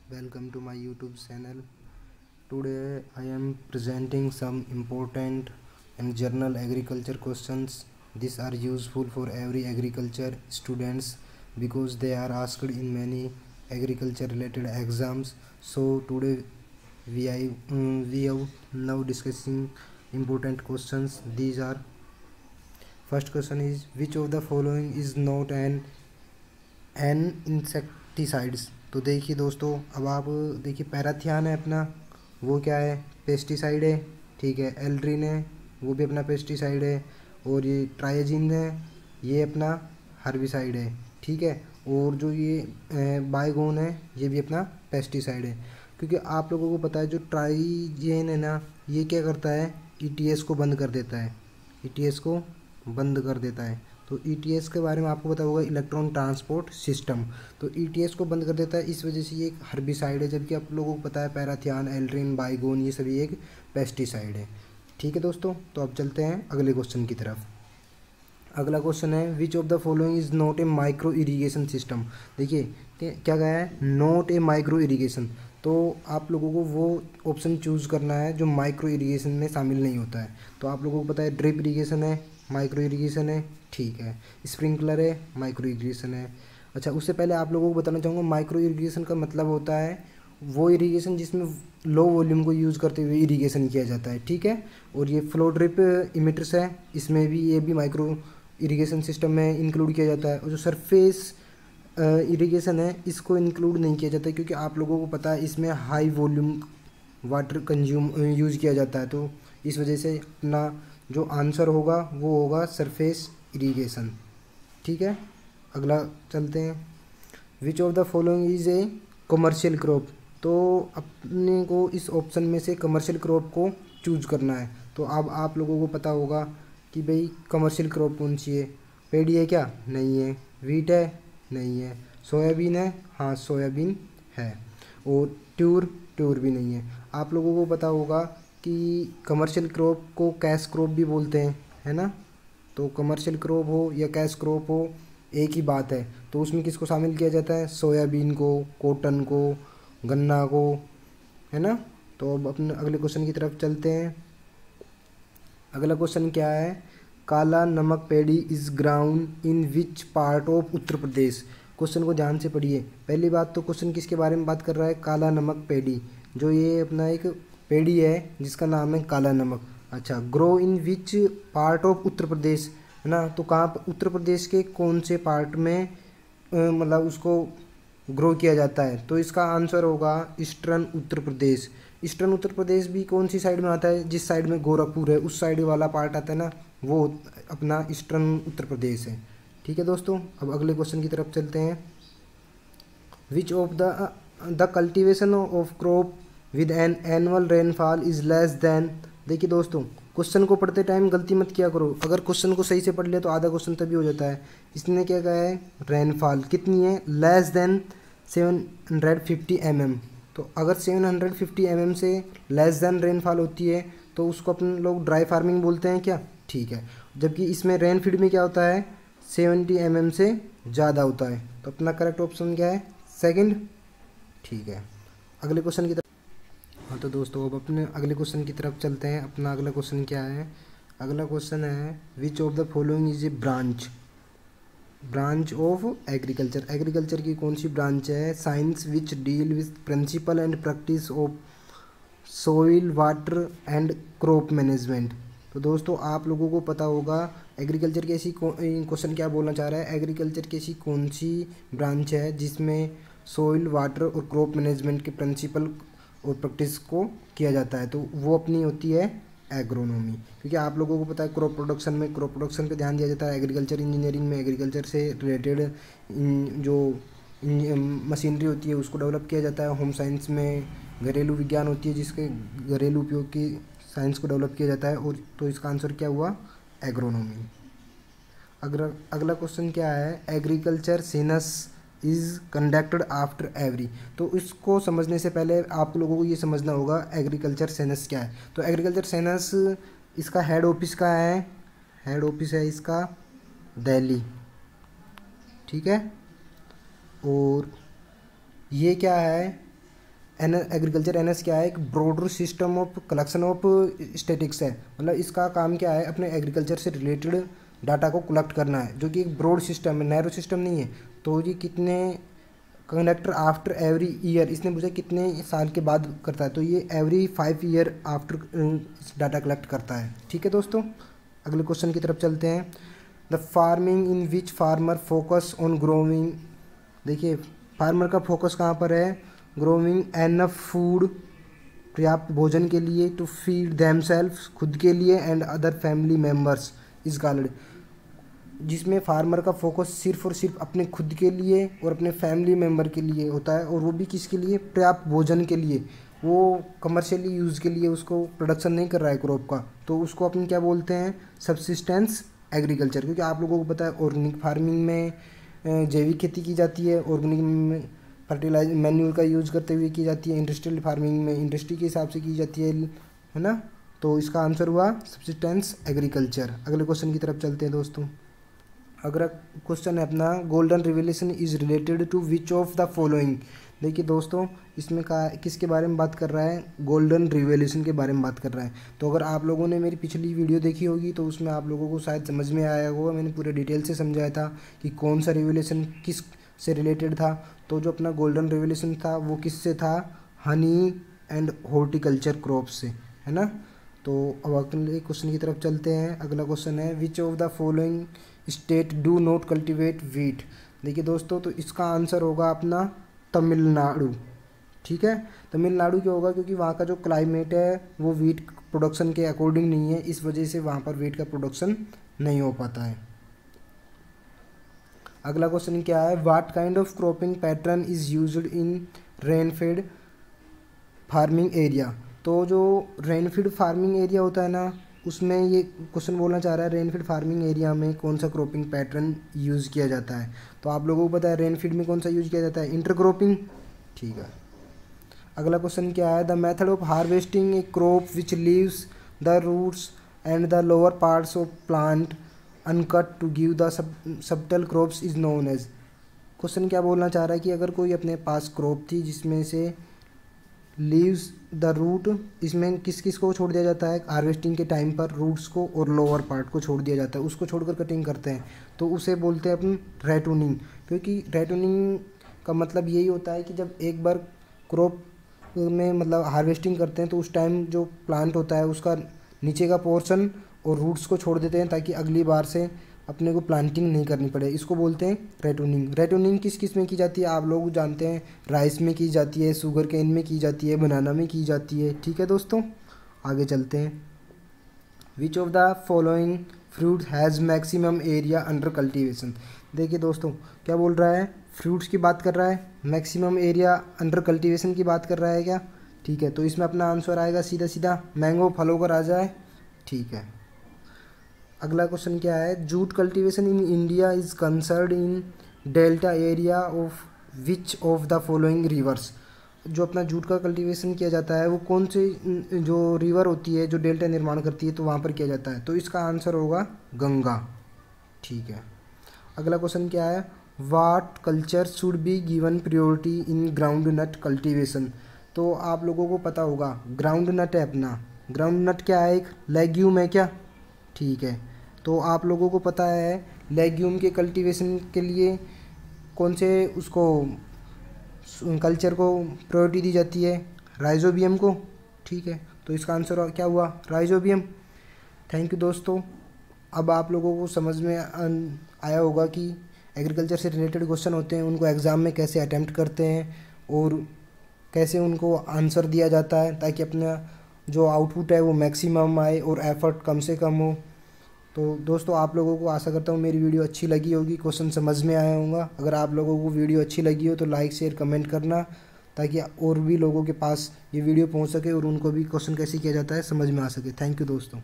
Welcome to my YouTube channel. Today I am presenting some important and general agriculture questions. These are useful for every agriculture students because they are asked in many agriculture related exams. So today we have now discussing important questions. These are first question is which of the following is not an insecticides. तो देखिए दोस्तों, अब आप देखिए parathion है अपना, वो क्या है, पेस्टिसाइड है। ठीक है, एल्ड्रिन है, वो भी अपना पेस्टिसाइड है। और ये ट्राइजीन है, ये अपना हर्बिसाइड है। ठीक है, और जो ये बाइगोन है, ये भी अपना पेस्टिसाइड है। क्योंकि आप लोगों को पता है जो ट्राइजीन है ना, ये क्या करता है, ईटीएस को बंद कर देता है। ईटीएस को बंद कर देता है। तो ईटीएस के बारे में आपको पता होगा, इलेक्ट्रॉन ट्रांसपोर्ट सिस्टम। तो ईटीएस को बंद कर देता है, इस वजह से ये एक हर्बिसाइड है। जबकि आप लोगों को पता है पैराथियान, एल्ड्रिन, बाइगोन ये सभी एक पेस्टिसाइड है। ठीक है दोस्तों, तो अब चलते हैं अगले क्वेश्चन की तरफ। अगला क्वेश्चन है which of the following is not a micro irrigation system. देखिए क्या कहा है, नॉट ए माइक्रो इरीगेशन। तो आप लोगों को वो ऑप्शन चूज़ करना है जो माइक्रो इरीगेशन में शामिल नहीं होता है। तो आप लोगों को पता है ड्रिप इरीगेशन है, माइक्रो इरीगेशन है। ठीक है, स्प्रिंकलर है, माइक्रो इरीगेशन है। अच्छा, उससे पहले आप लोगों को बताना चाहूँगा, माइक्रो इरीगेशन का मतलब होता है वो इरीगेशन जिसमें लो वॉल्यूम को यूज़ करते हुए इरीगेशन किया जाता है। ठीक है, और ये फ्लो ड्रिप इमिटर्स है, इसमें भी ये भी माइक्रो इरिगेशन सिस्टम में इंक्लूड किया जाता है। और जो सरफेस इरिगेशन है, इसको इंक्लूड नहीं किया जाता है क्योंकि आप लोगों को पता है इसमें high volume water consume use किया जाता है। तो इस वजह से अपना जो आंसर होगा वो होगा सरफेस इरिगेशन। ठीक है, अगला चलते हैं। विच of the following is A commercial crop. तो अपने को इस ऑप्शन में से कमर्शियल क्रॉप को चूज करना है। तो अब आप लोगों को पता होगा कि भाई कमर्शियल क्रॉप कौन सी है। पेडी है क्या, नहीं है। वीट है, नहीं है। सोयाबीन है, हाँ सोयाबीन है। और ट्यूर भी नहीं है। आप लोगों को पता होगा कि कमर्शियल क्रॉप को कैश क्रॉप भी बोलते हैं, है ना। तो कमर्शियल क्रॉप हो या कैश क्रॉप हो, एक ही बात है। तो उसमें किसको शामिल किया जाता है, सोयाबीन को, कॉटन को, गन्ना को, है ना। तो अब अपने अगले क्वेश्चन की तरफ चलते हैं। अगला क्वेश्चन क्या है, काला namak paddy is ground in which part of Uttar Pradesh. Question को ध्यान से पढ़िए। पहली बात तो क्वेश्चन किसके बारे में बात कर रहा है, काला नमक पेड़ी। जो ये अपना एक पेड़ी है जिसका नाम है काला नमक। अच्छा, grow in which part of Uttar Pradesh, है ना। तो कहाँ पर, उत्तर प्रदेश के कौन से पार्ट में मतलब उसको ग्रो किया जाता है। तो इसका आंसर होगा ईस्टर्न उत्तर प्रदेश। ईस्टर्न उत्तर प्रदेश भी कौन सी साइड में आता है, जिस साइड में गोरखपुर है उस साइड वाला पार्ट आता है ना, वो अपना ईस्टर्न उत्तर प्रदेश है। ठीक है दोस्तों, अब अगले क्वेश्चन की तरफ चलते हैं। विच of the cultivation of crop with an annual rainfall is less than. देखिए दोस्तों, क्वेश्चन को पढ़ते टाइम गलती मत किया करो। अगर क्वेश्चन को सही से पढ़ लिया तो आधा क्वेश्चन तभी हो जाता है। इसने क्या कहा है, रेनफॉल कितनी है, लेस देन 750 mm। तो अगर 750 mm से लेस देन रेनफॉल होती है तो उसको अपन लोग ड्राई फार्मिंग बोलते हैं क्या। ठीक है, जबकि इसमें रेन फीड में क्या होता है, 70 mm से ज़्यादा होता है। तो अपना करेक्ट ऑप्शन क्या है, सेकंड। ठीक है, अगले क्वेश्चन की तरफ। हाँ तो दोस्तों, अब अपने अगले क्वेश्चन की तरफ चलते हैं। अपना अगला क्वेश्चन क्या है, अगला क्वेश्चन है which of the following is a branch of agriculture. Agriculture की कौन सी ब्रांच है, science which deal with principle and practice of soil water and crop management. तो दोस्तों आप लोगों को पता होगा एग्रीकल्चर की ऐसी क्वेश्चन क्या बोलना चाह रहा है, एग्रीकल्चर की ऐसी कौन सी ब्रांच है जिसमें सोइल वाटर और क्रॉप मैनेजमेंट के प्रिंसिपल और प्रैक्टिस को किया जाता है। तो वो अपनी होती है एग्रोनॉमी। क्योंकि आप लोगों को पता है क्रॉप प्रोडक्शन पे ध्यान दिया जाता है। एग्रीकल्चर इंजीनियरिंग में एग्रीकल्चर से रिलेटेड जो मशीनरी होती है उसको डेवलप किया जाता है। होम साइंस में घरेलू विज्ञान होती है जिसके घरेलू उपयोग की साइंस को डेवलप किया जाता है। और तो इसका आंसर क्या हुआ, एग्रोनॉमी। अगला क्वेश्चन क्या है, agriculture census is conducted after every. तो इसको समझने से पहले आप लोगों को ये समझना होगा एग्रीकल्चर सेनस क्या है। तो एग्रीकल्चर सेनस, इसका हेड ऑफिस कहाँ है, हेड ऑफिस है इसका दिल्ली। ठीक है, और ये क्या है, एग्रीकल्चर एनएस क्या है, एक broader system of collection of statics है। मतलब इसका काम क्या है, अपने एग्रीकल्चर से रिलेटेड डाटा को कलेक्ट करना है, जो कि एक ब्रॉड सिस्टम है, नैरो सिस्टम नहीं है। तो ये कितने कंडक्टर आफ्टर एवरी ईयर, इसने मुझे कितने साल के बाद करता है, तो ये every 5 year after data collect करता है। ठीक है दोस्तों, अगले क्वेश्चन की तरफ चलते हैं। The farming in which farmer focus on growing, देखिए फार्मर का फोकस कहाँ पर है, ग्रोइंग एनफ फूड, पर्याप्त भोजन के लिए, टू फीड देमसेल्फ, खुद के लिए, एंड अदर फैमिली मेम्बर्स इस गार्ड, जिसमें फार्मर का फोकस सिर्फ और सिर्फ अपने खुद के लिए और अपने फैमिली मेम्बर के लिए होता है, और वो भी किसके लिए, पर्याप्त भोजन के लिए। वो कमर्शियली यूज़ के लिए उसको प्रोडक्शन नहीं कर रहा है क्रॉप का, तो उसको अपन क्या बोलते हैं, सब्सिस्टेंस एग्रीकल्चर। क्योंकि आप लोगों को पता है ऑर्गेनिक फार्मिंग में जैविक खेती की जाती है, ऑर्गेनिक में फर्टिलाइजर मैन्यूर का यूज़ करते हुए की जाती है, इंडस्ट्रियल फार्मिंग में इंडस्ट्री के हिसाब से की जाती है ना। तो इसका आंसर हुआ सब्सिस्टेंस एग्रीकल्चर। अगले क्वेश्चन की तरफ चलते हैं दोस्तों। अगला क्वेश्चन है अपना, golden revolution is related to which of the following. देखिए दोस्तों, इसमें किसके बारे में बात कर रहा है, गोल्डन रिवोल्यूशन के बारे में बात कर रहा है। तो अगर आप लोगों ने मेरी पिछली वीडियो देखी होगी तो उसमें आप लोगों को शायद समझ में आया होगा, मैंने पूरे डिटेल से समझाया था कि कौन सा रिवोल्यूशन किस से रिलेटेड था। तो जो अपना गोल्डन रिवोल्यूशन था वो किससे था, हनी एंड हॉर्टिकल्चर क्रॉप से, है ना। तो अब अगले क्वेश्चन की तरफ चलते हैं। अगला क्वेश्चन है, which of the following state do not cultivate wheat. देखिए दोस्तों, तो इसका आंसर होगा अपना तमिलनाडु। ठीक है, तमिलनाडु क्यों होगा, क्योंकि वहाँ का जो क्लाइमेट है वो वीट प्रोडक्शन के अकॉर्डिंग नहीं है, इस वजह से वहाँ पर वीट का प्रोडक्शन नहीं हो पाता है। अगला क्वेश्चन क्या है, what kind of cropping pattern is used in rainfed farming area. तो जो रेनफीड फार्मिंग एरिया होता है ना, उसमें ये क्वेश्चन बोलना चाह रहा है रेनफीड फार्मिंग एरिया में कौन सा क्रॉपिंग पैटर्न यूज़ किया जाता है। तो आप लोगों को पता है रेनफीड में कौन सा यूज़ किया जाता है, इंटरक्रॉपिंग। ठीक है, अगला क्वेश्चन क्या है, the method of harvesting a crop which leaves the roots and the lower parts of plant uncut to give the subtle crops is known as. Question क्या बोलना चाह रहा है कि अगर कोई अपने पास क्रॉप थी जिसमें से लीव्स द रूट, इसमें किस किस को छोड़ दिया जाता है, हार्वेस्टिंग के टाइम पर रूट्स को और लोअर पार्ट को छोड़ दिया जाता है, उसको छोड़कर कटिंग करते हैं, तो उसे बोलते हैं अपन रेटूनिंग। क्योंकि रेटूनिंग का मतलब यही होता है कि जब एक बार क्रॉप में मतलब हार्वेस्टिंग करते हैं तो उस टाइम जो प्लांट होता है उसका नीचे का पोर्शन और रूट्स को छोड़ देते हैं, ताकि अगली बार से अपने को प्लांटिंग नहीं करनी पड़े। इसको बोलते हैं रेटूनिंग। रेटूनिंग किस किस में की जाती है, आप लोग जानते हैं, राइस में की जाती है, शुगर केन में की जाती है, बनाना में की जाती है। ठीक है दोस्तों, आगे चलते हैं। विच of the following fruit has maximum area under cultivation. देखिए दोस्तों, क्या बोल रहा है, फ्रूट्स की बात कर रहा है, मैक्सिमम एरिया अंडर कल्टीवेशन की बात कर रहा है क्या। ठीक है, तो इसमें अपना आंसर आएगा सीधा सीधा मैंगो, फलों का राजा है। ठीक है, अगला क्वेश्चन क्या है, jute cultivation in India is concerned in delta area of which of the following rivers. जो अपना जूट का कल्टीवेशन किया जाता है वो कौन से जो रिवर होती है जो डेल्टा निर्माण करती है, तो वहाँ पर किया जाता है, तो इसका आंसर होगा गंगा। ठीक है, अगला क्वेश्चन क्या है, what culture should be given priority in groundnut cultivation. तो आप लोगों को पता होगा ग्राउंड नट है अपना, ग्राउंड नट क्या है, एक लेग्यूम है क्या। ठीक है, तो आप लोगों को पता है लेग्यूम के कल्टीवेशन के लिए कौन से उसको कल्चर को प्रायोरिटी दी जाती है, राइजोबियम को। ठीक है, तो इसका आंसर क्या हुआ, राइजोबियम। थैंक यू दोस्तों, अब आप लोगों को समझ में आया होगा कि एग्रीकल्चर से रिलेटेड क्वेश्चन होते हैं उनको एग्ज़ाम में कैसे अटैम्प्ट करते हैं और कैसे उनको आंसर दिया जाता है, ताकि अपना जो आउटपुट है वो मैक्सिमम आए और एफर्ट कम से कम हो। तो दोस्तों, आप लोगों को आशा करता हूँ मेरी वीडियो अच्छी लगी होगी, क्वेश्चन समझ में आया होगा। अगर आप लोगों को वीडियो अच्छी लगी हो तो लाइक शेयर कमेंट करना, ताकि और भी लोगों के पास ये वीडियो पहुँच सके और उनको भी क्वेश्चन कैसे किया जाता है समझ में आ सके। थैंक यू दोस्तों।